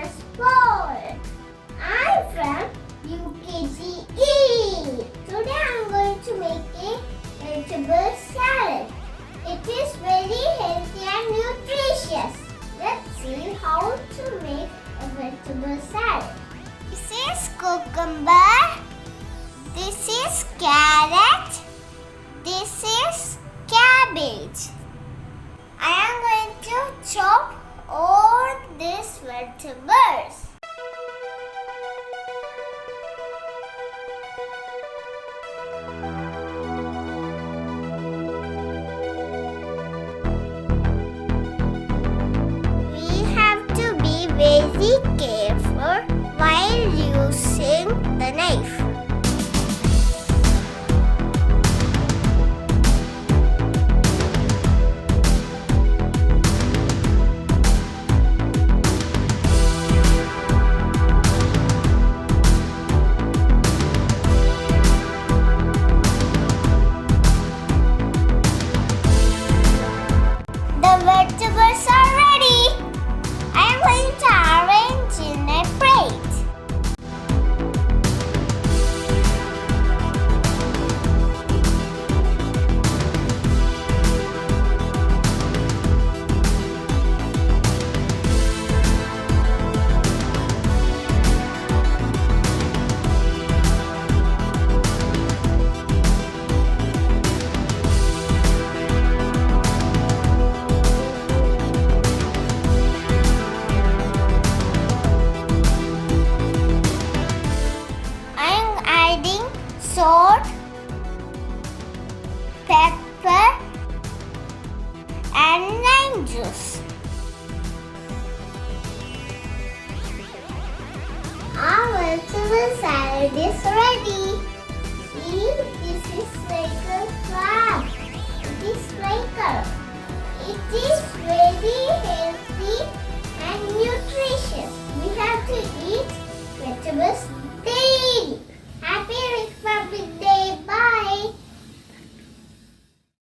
class 4. I'm from UKGE. Today I'm going to make a vegetable salad. It is very healthy and nutritious. Let's see how to make a vegetable salad. This is cucumber. This is carrot. This is cabbage. I am going to chop all these vegetables. We have to be very careful while using the knife. The vegetables are ready. I am going to arrange in a plate. Salt, pepper, and lime juice. Our vegetable salad is ready. See, this is like a crab. It is it is very healthy and nutritious. We have to eat